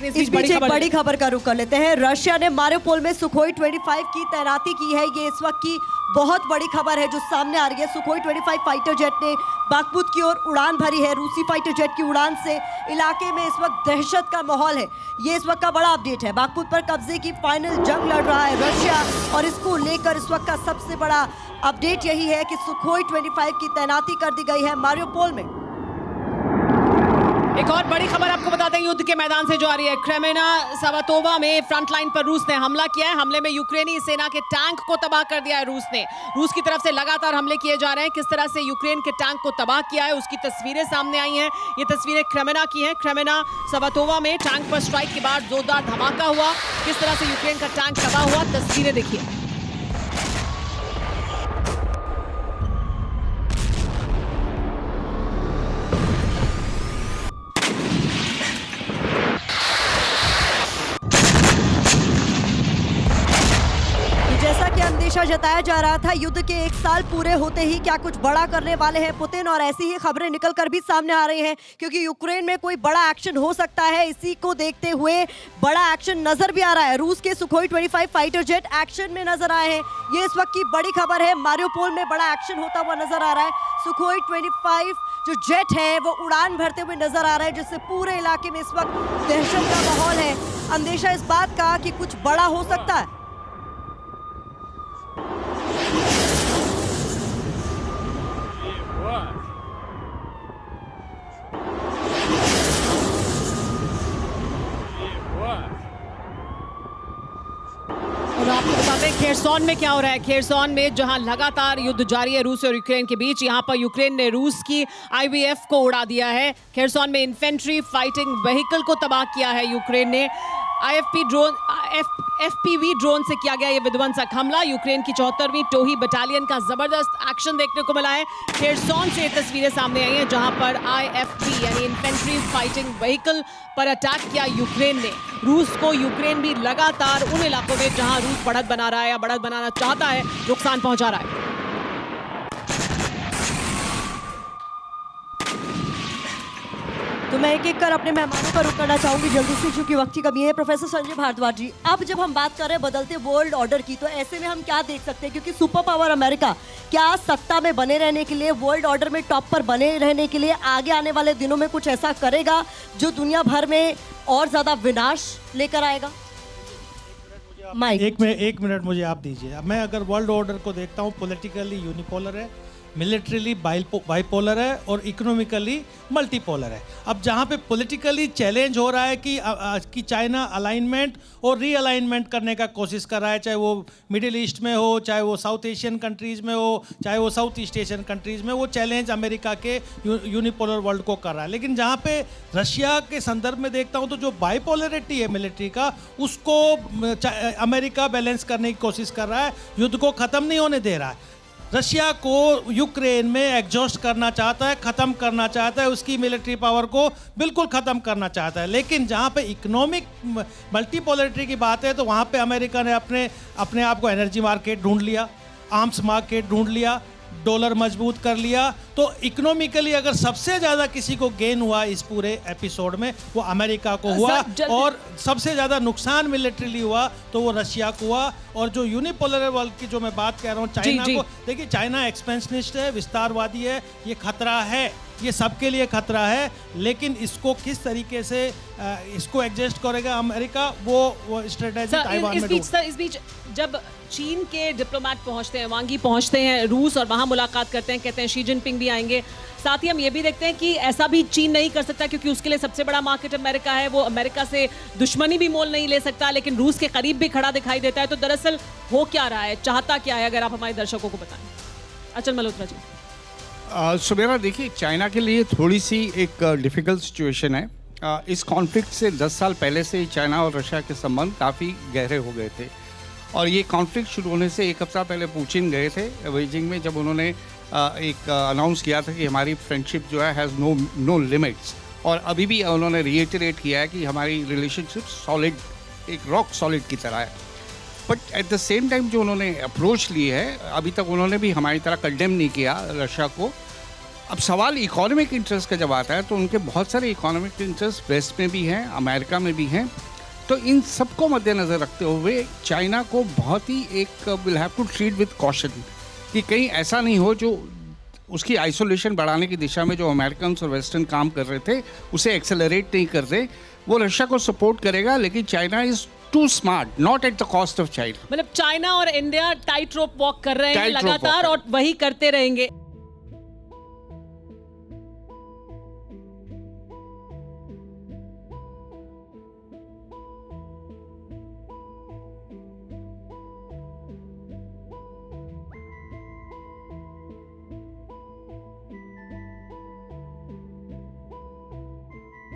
लेकिन इस बीच एक बड़ी खबर का रुख कर लेते हैं। रशिया ने मारियोपोल में सुखोई 25 की तैनाती की है। ये इस वक्त की बहुत बड़ी खबर है जो सामने आ रही है। सुखोई 25 फाइटर जेट ने बाखमुत की ओर उड़ान भरी है। रूसी फाइटर जेट की उड़ान से इलाके में इस वक्त दहशत का माहौल है। ये इस वक्त का बड़ा अपडेट है। बाखमुत पर कब्जे की फाइनल जंग लड़ रहा है रशिया, और इसको लेकर इस वक्त का सबसे बड़ा अपडेट यही है कि सुखोई 25 की तैनाती कर दी गई है मारियोपोल में। एक और बड़ी खबर आपको बता दें युद्ध के मैदान से जो आ रही है। क्रेमेना सवातोवा में फ्रंट लाइन पर रूस ने हमला किया है। हमले में यूक्रेनी सेना के टैंक को तबाह कर दिया है रूस ने। रूस की तरफ से लगातार हमले किए जा रहे हैं। किस तरह से यूक्रेन के टैंक को तबाह किया है उसकी तस्वीरें सामने आई हैं। ये तस्वीरें क्रेमेना की हैं। क्रेमेना सवातोवा में टैंक पर स्ट्राइक के बाद जोरदार धमाका हुआ। किस तरह से यूक्रेन का टैंक तबाह हुआ, तस्वीरें देखिए। जैसा कि अंदेशा जताया जा रहा था, युद्ध के 1 साल पूरे होते ही क्या कुछ बड़ा करने वाले हैं पुतिन, और ऐसी ही खबरें निकलकर भी सामने आ रही हैं क्योंकि यूक्रेन में कोई बड़ा एक्शन हो सकता है। इसी को देखते हुए बड़ा एक्शन नजर भी आ रहा है। रूस के सुखोई 25 फाइटर जेट एक्शन में नजर आए हैं। ये इस वक्त की बड़ी खबर है। मारियोपोल में बड़ा एक्शन होता हुआ नजर आ रहा है। सुखोई 25 जो जेट है वो उड़ान भरते हुए नजर आ रहा है, जिससे पूरे इलाके में इस वक्त दहशत का माहौल है। अंदेशा इस बात का कि कुछ बड़ा हो सकता है। और आपको बताते हैं खेरसौन में क्या हो रहा है। खेरसौन में जहां लगातार युद्ध जारी है रूस और यूक्रेन के बीच, यहां पर यूक्रेन ने रूस की आईवीएफ को उड़ा दिया है। खेरसौन में इन्फेंट्री फाइटिंग व्हीकल को तबाह किया है यूक्रेन ने। एफपीवी ड्रोन से किया गया ये विध्वंसक हमला। यूक्रेन की 74वीं टोही बटालियन का जबरदस्त एक्शन देखने को मिला है। खेरसौन से तस्वीरें सामने आई हैं जहां पर आईएफवी यानी इन्फेंट्री फाइटिंग व्हीकल पर अटैक किया यूक्रेन ने। रूस को यूक्रेन भी लगातार उन इलाकों में जहां रूस बढ़त बना रहा है या बढ़त बनाना चाहता है नुकसान पहुंचा रहा है। तो मैं एक एक कर अपने मेहमानों का रुख करना चाहूंगी जल्दी से, क्योंकि वक्त की कमी है। प्रोफेसर संजय भारद्वाज जी, अब जब हम बात कर रहे हैं बदलते वर्ल्ड ऑर्डर की, तो ऐसे में हम क्या देख सकते हैं, क्योंकि सुपर पावर अमेरिका क्या सत्ता में बने रहने के लिए, वर्ल्ड ऑर्डर में टॉप पर बने रहने के लिए आगे आने वाले दिनों में कुछ ऐसा करेगा जो दुनिया भर में और ज्यादा विनाश लेकर आएगा? एक मिनट मुझे आप दीजिए। मैं अगर वर्ल्ड ऑर्डर को देखता हूँ, पॉलिटिकली यूनिपोलर है, मिलिट्रीली बाइपोलर है और इकोनॉमिकली मल्टीपोलर है। अब जहाँ पे पॉलिटिकली चैलेंज हो रहा है कि चाइना अलाइनमेंट और रीअलाइनमेंट करने का कोशिश कर रहा है, चाहे वो मिडिल ईस्ट में हो, चाहे वो साउथ एशियन कंट्रीज़ में हो, चाहे वो साउथ ईस्ट एशियन कंट्रीज़ में, वो चैलेंज अमेरिका के यूनिपोलर वर्ल्ड को कर रहा है। लेकिन जहाँ पे रशिया के संदर्भ में देखता हूँ तो जो बाइपोलरिटी है मिलिट्री का, उसको अमेरिका बैलेंस करने की कोशिश कर रहा है, युद्ध को ख़त्म नहीं होने दे रहा है। रशिया को यूक्रेन में एग्जॉस्ट करना चाहता है, ख़त्म करना चाहता है, उसकी मिलिट्री पावर को बिल्कुल ख़त्म करना चाहता है। लेकिन जहाँ पे इकोनॉमिक मल्टीपोलरिटी की बात है तो वहाँ पे अमेरिका ने अपने आप को एनर्जी मार्केट ढूंढ लिया, आर्म्स मार्केट ढूंढ लिया, डॉलर मजबूत कर लिया। तो इकोनॉमिकली अगर सबसे ज़्यादा किसी को गेन हुआ इस पूरे एपिसोड में वो अमेरिका को हुआ, और सबसे ज़्यादा नुकसान मिलिट्रीली हुआ तो वो रशिया को हुआ। और जो यूनिपोलर वर्ल्ड की जो मैं बात कह रहा हूँ, चाइना को देखिए, चाइना एक्सपेंशनिस्ट है, विस्तारवादी है, ये खतरा है, ये सबके लिए खतरा है। लेकिन इसको किस तरीके से इसको एडजस्ट करेगा अमेरिका, वो स्ट्रेटेजी ताइवान में इस बीच जब चीन के डिप्लोमेट पहुंचते हैं, वांगी पहुंचते हैं रूस और वहां मुलाकात करते हैं, कहते हैं शी जिनपिंग भी आएंगे। साथ ही हम ये भी देखते हैं कि ऐसा भी चीन नहीं कर सकता क्योंकि उसके लिए सबसे बड़ा मार्केट अमेरिका है, वो अमेरिका से दुश्मनी भी मोल नहीं ले सकता, लेकिन रूस के करीब भी खड़ा दिखाई देता है। तो दरअसल हो क्या रहा है, चाहता क्या है, अगर आप हमारे दर्शकों को बताएं। अचल मल्होत्रा जी। सुमेरा, देखिए, चाइना के लिए थोड़ी सी एक डिफ़िकल्ट सिचुएशन है। इस कॉन्फ्लिक्ट से 10 साल पहले से ही चाइना और रशिया के संबंध काफ़ी गहरे हो गए थे, और ये कॉन्फ्लिक्ट शुरू होने से 1 हफ्ता पहले पुतिन गए थे बीजिंग में, जब उन्होंने एक अनाउंस किया था कि हमारी फ्रेंडशिप जो है हैज़ नो लिमिट्स, और अभी भी उन्होंने रिएटरेट किया है कि हमारी रिलेशनशिप सॉलिड, एक रॉक सॉलिड की तरह है। But at the same time जो उन्होंने अप्रोच ली है, अभी तक उन्होंने भी हमारी तरह कंडेम नहीं किया रशिया को, अब सवाल इकोनॉमिक इंटरेस्ट का जब आता है तो उनके बहुत सारे इकोनॉमिक इंटरेस्ट वेस्ट में भी हैं, अमेरिका में भी हैं। तो इन सबको मद्देनज़र रखते हुए चाइना को बहुत ही एक will have to treat with caution कि कहीं ऐसा नहीं हो जो उसकी आइसोलेशन बढ़ाने की दिशा में जो अमेरिकन और वेस्टर्न काम कर रहे थे उसे एक्सेलरेट नहीं कर रहे। वो रशिया को सपोर्ट करेगा, लेकिन China is too smart, not at the cost of China. मतलब चाइना और इंडिया टाइट रोप वॉक कर रहे हैं Tight rope walk लगातार कर और वही करते रहेंगे।